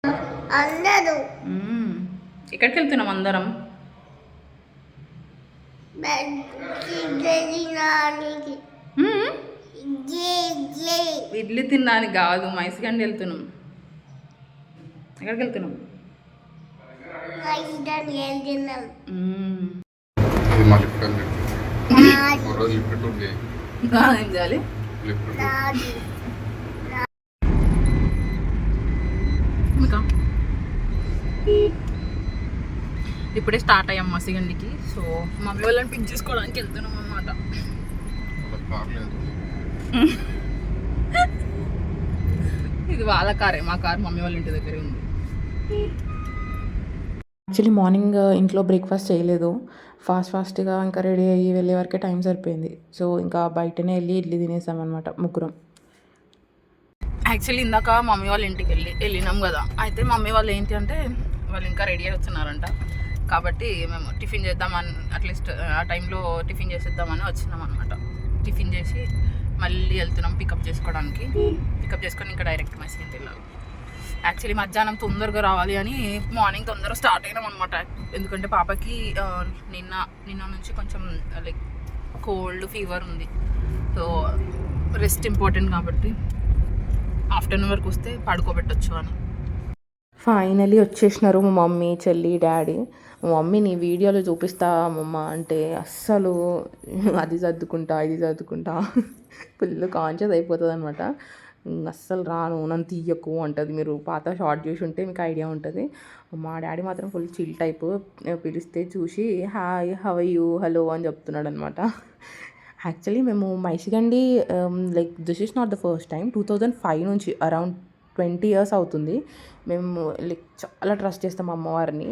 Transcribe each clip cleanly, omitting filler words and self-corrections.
అందరూ ఎక్కడికి వెళ్తున్నాం అందరం? ఇడ్లీ తినడానికి కాదు, మైసగండి వెళ్తున్నాం. ఎక్కడికి వెళ్తున్నాం? ఏం చేయాలి? ఇప్పుడే స్టార్ట్ అయ్యాం మసిగండికి. సో మమ్మీ వాళ్ళని పిక్ చేసుకోవడానికి వెళ్తున్నాం అన్నమాట. ఇది వాళ్ళ కారే, మా కార్ మమ్మీ వాళ్ళ ఇంటి దగ్గరే ఉంది. యాక్చువల్లీ మార్నింగ్ ఇంట్లో బ్రేక్ఫాస్ట్ చేయలేదు. ఫాస్ట్గా ఇంకా రెడీ అయ్యి వెళ్ళే వరకే టైం సరిపోయింది. సో ఇంకా బయటనే వెళ్ళి ఇడ్లీ తినేసామన్నమాట ముగ్గురం. యాక్చువల్లీ ఇందాక మమ్మీ వాళ్ళ ఇంటికి వెళ్ళినాం కదా. అయితే మమ్మీ వాళ్ళు ఏంటి అంటే వాళ్ళు ఇంకా రెడీ అవుతున్నారంట. కాబట్టి మేము టిఫిన్ చేద్దామని, అట్లీస్ట్ ఆ టైంలో టిఫిన్ చేసేద్దామని వచ్చినాం అనమాట. టిఫిన్ చేసి మళ్ళీ వెళ్తున్నాం పికప్ చేసుకోవడానికి. పికప్ చేసుకొని ఇంకా డైరెక్ట్ మసీదుకి వెళ్ళాలి. యాక్చువల్లీ మధ్యాహ్నం తొందరగా రావాలి అని మార్నింగ్ తొందరగా స్టార్ట్ అయినాం అనమాట. ఎందుకంటే పాపకి నిన్న నుంచి కొంచెం లైక్ కోల్డ్ ఫీవర్ ఉంది. సో రెస్ట్ ఇంపార్టెంట్ కాబట్టి ఆఫ్టర్నూన్ వరకు వస్తే పడుకోబెట్టచ్చు అని. ఫైనలీ వచ్చేసినారు మా మమ్మీ, చెల్లి, డాడీ. మా మమ్మీ నీ వీడియోలో చూపిస్తా మమ్మ అంటే అస్సలు అది సర్దుకుంటా ఇది సర్దుకుంటా ఫుల్ కాన్షియస్ అయిపోతుంది అనమాట. అస్సలు రాను, నన్ను తీయకు అంటుంది. మీరు పాత షార్ట్ చూసి ఉంటే మీకు ఐడియా ఉంటుంది. మా డాడీ మాత్రం ఫుల్ చిల్ టైపు. పిలిస్తే చూసి hi, how are you, hello అని చెప్తున్నాడు అనమాట. యాక్చువల్లీ మేము Maisigandi like this is not the first time. 2005 నుంచి అరౌండ్ 20 years అవుతుంది. మేము లైక్ చాలా ట్రస్ట్ చేస్తాం అమ్మవారిని.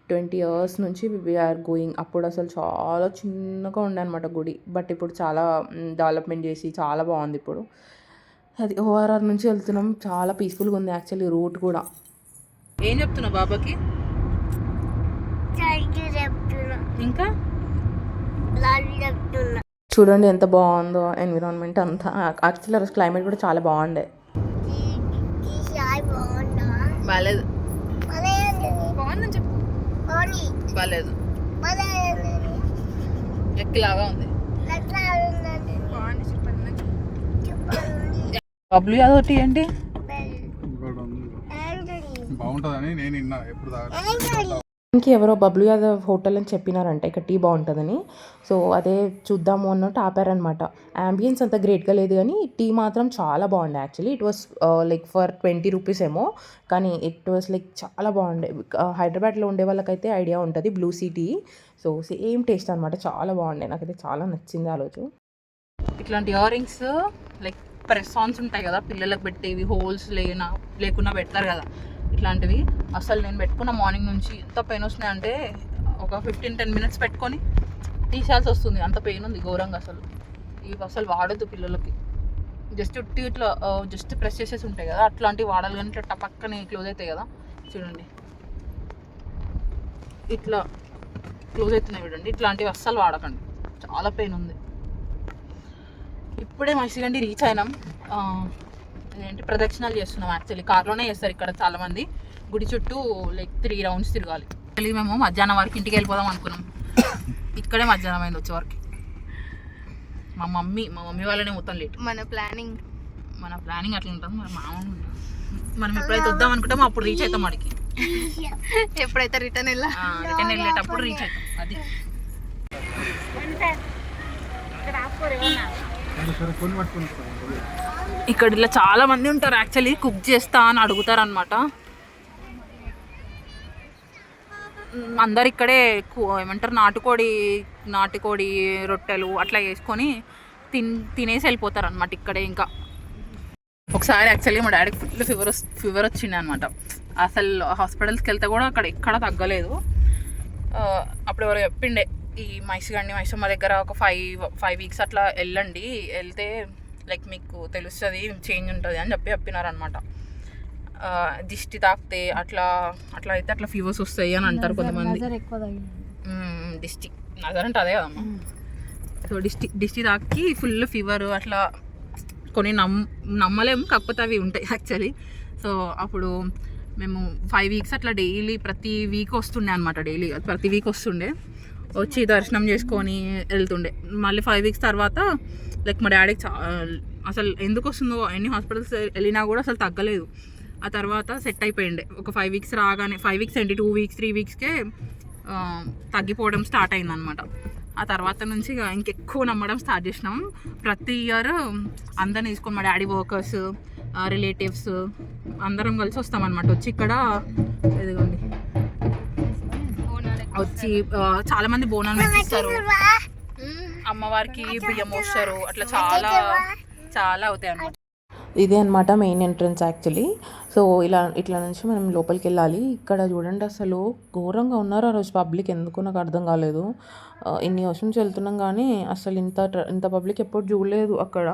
20 years నుంచి వీఆర్ గోయింగ్. అప్పుడు అసలు చాలా చిన్నగా ఉండే అనమాట గుడి. బట్ ఇప్పుడు చాలా డెవలప్మెంట్ చేసి చాలా బాగుంది ఇప్పుడు. అది ఓఆర్ఆర్ నుంచి వెళ్తున్నాం. చాలా పీస్ఫుల్గా ఉంది యాక్చువల్లీ రూట్ కూడా. ఏం చెప్తున్నావు బాబాకి? ఇంకా చూడండి ఎంత బాగుందో ఎన్విరాన్మెంట్ అంతా. యాక్చువల్లీ రోజు క్లైమేట్ కూడా చాలా బాగుండే. బాగాలేదు, బాగుందని చెప్పు. బాగాలేదు, ఎక్కిలాగా ఉంది. బబ్లు యాదవ్ టీ ఏంటి బాగుంటుందని నేను విన్నా. ఎప్పుడు ఇంక ఎవరో బబ్లు యాదవ్ హోటల్ అని చెప్పినారంట ఇక్కడ టీ బాగుంటుందని. సో అదే చూద్దాము అన్నట్టు ఆపారనమాట. యాంబియన్స్ అంత గ్రేట్గా లేదు కానీ టీ మాత్రం చాలా బాగుండే. Actually it was like for 20 rupees ఏమో, కానీ ఇట్ వాస్ లైక్ చాలా బాగుండే. హైదరాబాద్లో ఉండే వాళ్ళకైతే ఐడియా ఉంటుంది blue C T. So same taste అనమాట, చాలా బాగుండే. నాకైతే చాలా నచ్చింది ఆ రోజు. ఇట్లాంటి ఇయర్ రింగ్స్ లైక్ ప్రెస్-ఆన్స్ ఉంటాయి కదా పిల్లలకు పెట్టేవి, హోల్స్ లేకుండా పెడతారు కదా, ఇట్లాంటివి అసలు నేను పెట్టుకున్న మార్నింగ్ నుంచి ఎంత పెయిన్ వస్తున్నాయంటే ఒక 15-10 minutes పెట్టుకొని తీసేయాల్సి వస్తుంది. అంత పెయిన్ ఉంది ఘోరంగా. అసలు ఇవి అసలు వాడద్దు పిల్లలకి. జస్ట్ ఇట్లా జస్ట్ ప్రెస్ చేసేసి ఉంటాయి కదా, అట్లాంటివి వాడాలి. కానీ ఇట్లా పక్కనే క్లోజ్ అవుతాయి కదా, చూడండి ఇట్లా క్లోజ్ అవుతున్నాయి చూడండి. ఇట్లాంటివి అస్సలు వాడకండి, చాలా పెయిన్ ఉంది. ఇప్పుడే మైసిగండి రీచ్ అయినాం. ఏంటి ప్రదక్షిణాలు చేస్తున్నాం. యాక్చువల్లీ కార్లోనే చేస్తారు ఇక్కడ చాలామంది. గుడి చుట్టూ లైక్ 3 rounds తిరగాలి. యాక్చువల్లీ మేము మధ్యాహ్నం వరకు ఇంటికి వెళ్ళిపోదాం అనుకున్నాం. ఇక్కడే మధ్యాహ్నం అయింది వచ్చేవరకు. మా మమ్మీ వాళ్ళనే మొత్తం లేట్. మన ప్లానింగ్ అట్లా ఉంటుంది. మనం ఎప్పుడైతే వద్దాం అనుకుంటామో అప్పుడు రీచ్ అవుతాం అడిగి. ఎప్పుడైతే రిటర్న్ వెళ్ళేటప్పుడు రీచ్ అవుతాం. అది ఇక్కడ ఇలా చాలా మంది ఉంటారు. యాక్చువల్లీ కుక్ చేస్తా అని అడుగుతారు అనమాట. అందరు ఇక్కడే ఏమంటారు నాటుకోడి రొట్టెలు అట్లా వేసుకొని తినేసి వెళ్ళిపోతారు అనమాట ఇక్కడే. ఇంకా ఒకసారి యాక్చువల్లీ మా డాడీకి ఫుల్ ఫీవర్ వచ్చింది అనమాట. అసలు హాస్పిటల్స్కి వెళ్తే కూడా అక్కడ ఎక్కడ తగ్గలేదు. అప్పుడు ఎవరు చెప్పిండే ఈ మైసమ్మ దగ్గర ఒక 5 weeks అట్లా వెళ్ళండి, వెళ్తే లైక్ మీకు తెలుస్తుంది, చేంజ్ ఉంటుంది అని చెప్పినారనమాట. దిష్టి తాకితే అట్లా అయితే అట్లా ఫీవర్స్ వస్తాయి అని అంటారు కొంతమంది. దిష్టి నజర్ అంటే అదే కదమ్మా. సో దిష్టి తాకి ఫుల్ ఫీవర్ అట్లా కొన్ని నమ్మలేము, కాకపోతే అవి ఉంటాయి యాక్చువల్లీ. సో అప్పుడు మేము 5 వీక్స్ అట్లా డైలీ ప్రతి వీక్ వస్తుండే అనమాట. డైలీ ప్రతి వీక్ వస్తుండే, వచ్చి దర్శనం చేసుకొని వెళ్తుండే. మళ్ళీ 5 వీక్స్ తర్వాత లైక్ మా డాడీకి అసలు ఎందుకు వస్తుందో ఎన్ని హాస్పిటల్స్ వెళ్ళినా కూడా అసలు తగ్గలేదు. ఆ తర్వాత సెట్ అయిపోయిండే. ఒక 5 వీక్స్ రాగానే 5 వీక్స్ ఏంటి 2 వీక్స్ 3 వీక్స్కే తగ్గిపోవడం స్టార్ట్ అయిందనమాట. ఆ తర్వాత నుంచి ఇంకెక్కువ నమ్మడం స్టార్ట్ చేసినాం. ప్రతి ఇయర్ అందరిని తీసుకొని మా డాడీ వర్కర్స్, రిలేటివ్స్ అందరం కలిసి వస్తామన్నమాట. వచ్చి ఇక్కడ ఎదుగుండి వచ్చి చాలామంది బోనాలు పెట్టిస్తారు, అమ్మవారికి బియ్యం మోస్తారు, అట్లా చాలా చాలా అవుతాయి అన్నమాట. ఇదే అనమాట మెయిన్ ఎంట్రన్స్ యాక్చువల్లీ. సో ఇట్లా నుంచి మనం లోపలికి వెళ్ళాలి. ఇక్కడ చూడండి అసలు ఘోరంగా ఉన్నారు ఆ రోజు పబ్లిక్. ఎందుకు నాకు అర్థం కాలేదు. ఇన్ని వర్షం నుంచి వెళ్తున్నాం కానీ అసలు ఇంత పబ్లిక్ ఎప్పుడు చూడలేదు అక్కడ.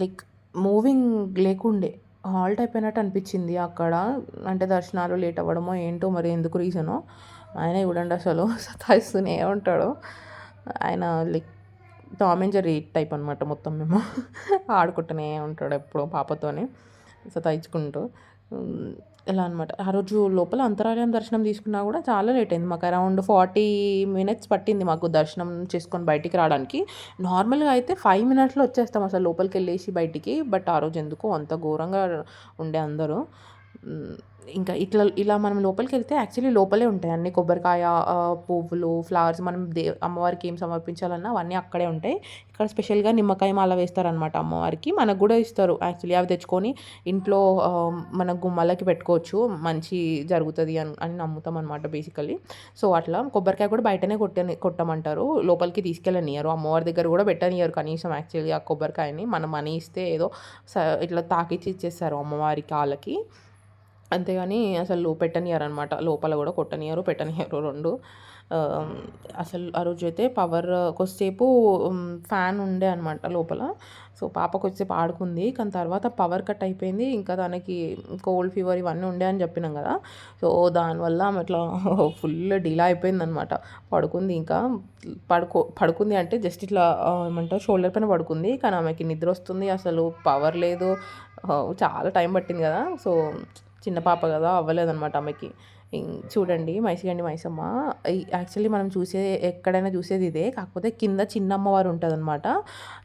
లైక్ మూవింగ్ లేకుండే, హాల్ట్ అయిపోయినట్టు అనిపించింది అక్కడ. అంటే దర్శనాలు లేట్ అవ్వడమో ఏంటో మరి, ఎందుకు రీజనో. ఆయన చూడండి అసలు సతాయిస్తూనే ఉంటాడు ఆయన. Like Tom and Jerry type అనమాట మొత్తం. మేము ఆడుకుంటూనే ఉంటాడు ఎప్పుడో పాపతోనే సతాయించుకుంటూ. ఎలా అనమాట. ఆ రోజు లోపల అంతరాలయం దర్శనం తీసుకున్నా కూడా చాలా లేట్ అయింది మాకు. అరౌండ్ 40 minutes పట్టింది మాకు దర్శనం చేసుకొని బయటికి రావడానికి. నార్మల్గా అయితే 5 minutesలో వచ్చేస్తాం అసలు లోపలికి వెళ్ళేసి బయటికి. బట్ ఆ రోజు ఎందుకో అంత ఘోరంగా ఉండే అందరూ. ఇంకా ఇలా మనం లోపలికి వెళ్తే యాక్చువల్లీ లోపలే ఉంటాయి అన్ని. కొబ్బరికాయ, పువ్వులు, ఫ్లవర్స్, మనం అమ్మవారికి ఏం సమర్పించాలన్నా అవన్నీ అక్కడే ఉంటాయి. ఇక్కడ స్పెషల్గా నిమ్మకాయ మాల వేస్తారనమాట అమ్మవారికి. మనకు కూడా ఇస్తారు యాక్చువల్లీ. అవి తెచ్చుకొని ఇంట్లో మన గుమ్మలకి పెట్టుకోవచ్చు, మంచి జరుగుతుంది అని నమ్ముతాం అనమాట బేసికలీ. సో అట్లా కొబ్బరికాయ కూడా బయటనే కొట్టమంటారు, లోపలికి తీసుకెళ్ళనియరు. అమ్మవారి దగ్గర కూడా పెట్టనియరు కనీసం యాక్చువల్లీ ఆ కొబ్బరికాయని. మనం మనీ ఇస్తే ఏదో ఇట్లా తాకిచ్చి ఇచ్చేస్తారు అమ్మవారి కాళ్ళకి, అంతేగాని అసలు పెట్టనియరు అనమాట. లోపల కూడా పెట్టనియరు రెండు. అసలు ఆ రోజు అయితే పవర్ కొద్దిసేపు ఫ్యాన్ ఉండే అనమాట లోపల. సో పాప కొద్దిసేపు ఆడుకుంది, కానీ తర్వాత పవర్ కట్ అయిపోయింది. ఇంకా దానికి కోల్డ్ ఫీవర్ ఇవన్నీ ఉండే అని చెప్పినాం కదా. సో దానివల్ల ఆమె ఇట్లా ఫుల్ డీలా అయిపోయింది అనమాట. పడుకుంది. ఇంకా పడుకుంది అంటే జస్ట్ ఇట్లా ఏమంటారు షోల్డర్ పైన పడుకుంది, కానీ ఆమెకి నిద్ర వస్తుంది. అసలు పవర్ లేదు, చాలా టైం పట్టింది కదా. సో చిన్న పాప కదా, అవ్వలేదన్నమాట ఆమెకి. చూడండి మైసమ్మ. యాక్చువల్లీ మనం ఎక్కడైనా చూసేది ఇదే, కాకపోతే కింద చిన్న అమ్మవారు ఉంటుంది అనమాట.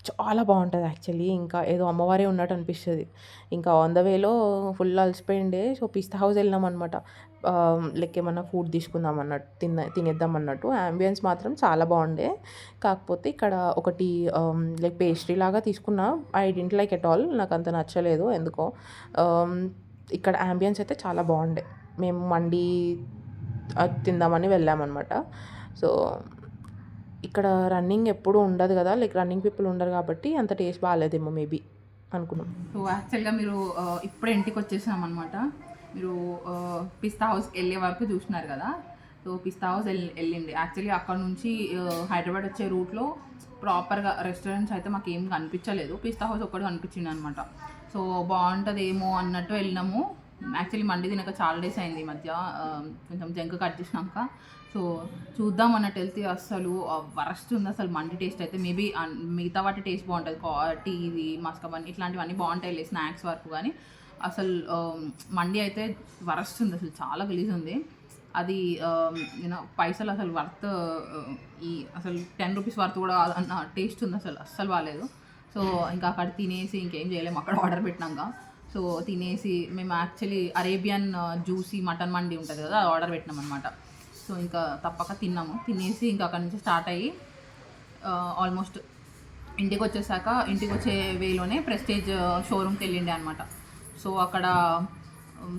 చాలా బాగుంటుంది యాక్చువల్లీ. ఇంకా ఏదో అమ్మవారే ఉన్నట్టు అనిపిస్తుంది. ఇంకా ఆన్ ద వేలో ఫుల్ అలసిపోయిండే. సో పిస్తా హౌస్ వెళ్ళినాం అనమాట. లైక్ ఏమన్నా ఫుడ్ తీసుకుందాం అన్నట్టు, తినేద్దాం అన్నట్టు. యాంబియన్స్ మాత్రం చాలా బాగుండే. కాకపోతే ఇక్కడ ఒకటి లైక్ పేస్ట్రీ లాగా తీసుకున్నా. I didn't like at all. నాకు అంత నచ్చలేదు ఎందుకో. ఇక్కడ యాంబియన్స్ అయితే చాలా బాగుండే. మేము మండి తిందామని వెళ్ళామన్నమాట. సో ఇక్కడ రన్నింగ్ ఎప్పుడు ఉండదు కదా, లైక్ రన్నింగ్ పీపుల్ ఉండరు కాబట్టి అంత టేస్ట్ బాగాలేదేమో మేబీ అనుకున్నాం. సో యాక్చువల్గా మీరు ఇప్పుడే ఇంటికి వచ్చేసాం అనమాట. మీరు పిస్తా హౌస్కి వెళ్ళే వరకు చూసినారు కదా. సో పిస్తా హౌస్ వెళ్ళింది. యాక్చువల్లీ అక్కడ నుంచి హైదరాబాద్ వచ్చే రూట్లో ప్రాపర్గా రెస్టారెంట్స్ అయితే మాకు ఏం కనిపించలేదు. పిస్తా హౌస్ ఒక్కటి కనిపించింది అనమాట. సో బాగుంటుందేమో అన్నట్టు వెళ్ళినాము. యాక్చువల్లీ మండి తినక చాలా డేస్ అయింది ఈ మధ్య, కొంచెం జంక్ కట్ చేసినాక. సో చూద్దాం అన్నట్టు వెళ్తే అస్సలు వరస్ట్ ఉంది అసలు మండి టేస్ట్ అయితే. మేబీ మిగతా వాటి టేస్ట్ బాగుంటుంది, టీవీ మస్కబన్ ఇట్లాంటివన్నీ బాగుంటాయి స్నాక్స్ వరకు, కానీ అసలు మండి అయితే వరస్ట్ ఉంది అసలు. చాలా గలీజ్ ఉంది అది. పైసలు అసలు వర్త్ అసలు 10 రూపీస్ వర్త్ కూడా అన్న టేస్ట్ ఉంది అసలు. అస్సలు బాగాలేదు. సో ఇంకా అక్కడ తినేసి ఇంకేం చేయలేము అక్కడ ఆర్డర్ పెట్టినాక. సో తినేసి మేము యాక్చువల్లీ అరేబియన్ జ్యూసీ మటన్ మండి ఉంటుంది కదా, అది ఆర్డర్ పెట్టినాం అనమాట. సో ఇంకా తప్పక తిన్నాము. తినేసి ఇంకా అక్కడ నుంచి స్టార్ట్ అయ్యి ఆల్మోస్ట్ ఇంటికి వచ్చే వేలోనే ప్రెస్టేజ్ షోరూమ్కి వెళ్ళిండే అనమాట. సో అక్కడ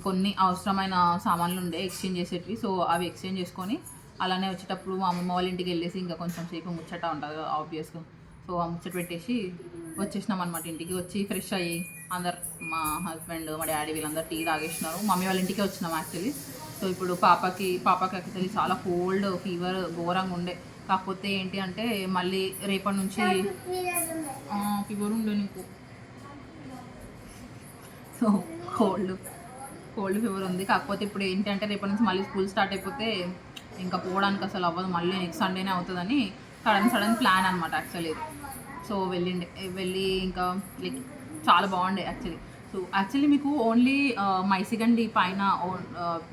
కొన్ని అవసరమైన సామాన్లు ఉండే ఎక్స్చేంజ్ చేసేటివి. సో అవి ఎక్స్చేంజ్ చేసుకొని అలానే వచ్చేటప్పుడు మా అమ్మమ్మ వాళ్ళ ఇంటికి వెళ్ళేసి ఇంకా కొంచెం సేపు ముచ్చట ఉంటుంది కదా ఆబ్వియస్గా. సో ఆ ముచ్చట పెట్టేసి వచ్చేసినాం అనమాట. ఇంటికి వచ్చి ఫ్రెష్ అయ్యి అందరు మా హస్బెండ్ మా డాడీ వీళ్ళందరూ టీ తాగేసినారు. మమ్మీ వాళ్ళ ఇంటికి వచ్చినాం యాక్చువల్లీ. సో ఇప్పుడు పాపకి యాక్చువల్లీ చాలా కోల్డ్ ఫీవర్ ఘోరంగా ఉండే. కాకపోతే ఏంటి అంటే మళ్ళీ రేపటి నుంచి ఫీవర్ ఉండే నీకు. సో కోల్డ్ ఫీవర్ ఉంది. కాకపోతే ఇప్పుడు ఏంటంటే రేపటి నుంచి మళ్ళీ స్కూల్ స్టార్ట్ అయిపోతే ఇంకా పోవడానికి అసలు అవ్వదు, మళ్ళీ నెక్స్ట్ సండేనే అవుతుందని సడన్ ప్లాన్ అనమాట యాక్చువల్లీ. సో వెళ్ళి ఇంకా లైక్ చాలా బాగుండే యాక్చువల్లీ. సో యాక్చువల్లీ మీకు ఓన్లీ మైసిగండి పైన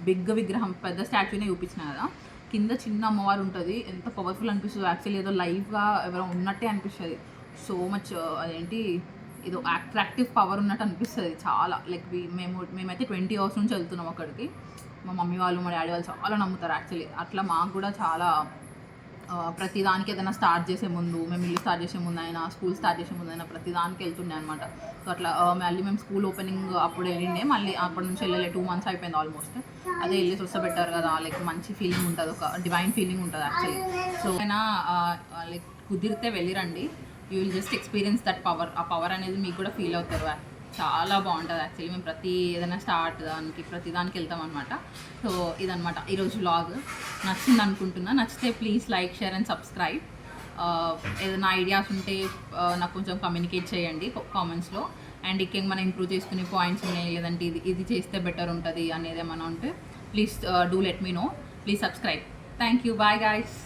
బిగ్ విగ్రహం పెద్ద స్టాచ్యూనే చూపించిన కదా, కింద చిన్న అమ్మవారు ఉంటుంది. ఎంత పవర్ఫుల్ అనిపిస్తుంది యాక్చువల్లీ, ఏదో లైవ్గా ఎవరో ఉన్నట్టే అనిపిస్తుంది. సో మచ్ అదేంటి ఏదో అట్రాక్టివ్ పవర్ ఉన్నట్టు అనిపిస్తుంది చాలా. లైక్ మేమైతే 20 hours నుంచి వెళ్తున్నాం అక్కడికి. మా మమ్మీ వాళ్ళు మా డాడీ వాళ్ళు చాలా నమ్ముతారు యాక్చువల్లీ. అట్లా మాకు కూడా చాలా ప్రతి దానికి ఏదైనా స్టార్ట్ చేసే ముందు, మేము ఇల్లు స్టార్ట్ చేసే ముందు అయినా, స్కూల్ స్టార్ట్ చేసే ముందు అయినా ప్రతి దానికి వెళ్తుండే అనమాట. సో అట్లా మళ్ళీ మేము స్కూల్ ఓపెనింగ్ అప్పుడు వెళ్ళిండే, మళ్ళీ అప్పటి నుంచి వెళ్ళలే 2 months అయిపోయింది ఆల్మోస్ట్. అదే వెళ్ళి చూస్తే బెటర్ కదా, లైక్ మంచి ఫీలింగ్ ఉంటుంది, ఒక డివైన్ ఫీలింగ్ ఉంటుంది యాక్చువల్లీ. సో అయినా లైక్ కుదిరితే వెళ్ళిరండి, you will just experience that power. ఆ పవర్ అనేది మీకు కూడా ఫీల్ అవుతారు. చాలా బాగుంటుంది యాక్చువల్లీ. మేము ఏదైనా స్టార్ట్ ప్రతి దానికి వెళ్తాం అనమాట. సో ఇదనమాట ఈరోజు వ్లాగ్. నచ్చింది అనుకుంటున్నా. నచ్చితే please like, share and subscribe. ఏదైనా ఐడియాస్ ఉంటే నాకు కొంచెం కమ్యూనికేట్ చేయండి కామెంట్స్లో. అండ్ మనం ఇంప్రూవ్ చేసుకునే పాయింట్స్ ఉన్నాయి, లేదంటే ఇది చేస్తే బెటర్ ఉంటుంది అనేది ఏమైనా ఉంటే please do let me know. Please subscribe. Thank you. Bye guys.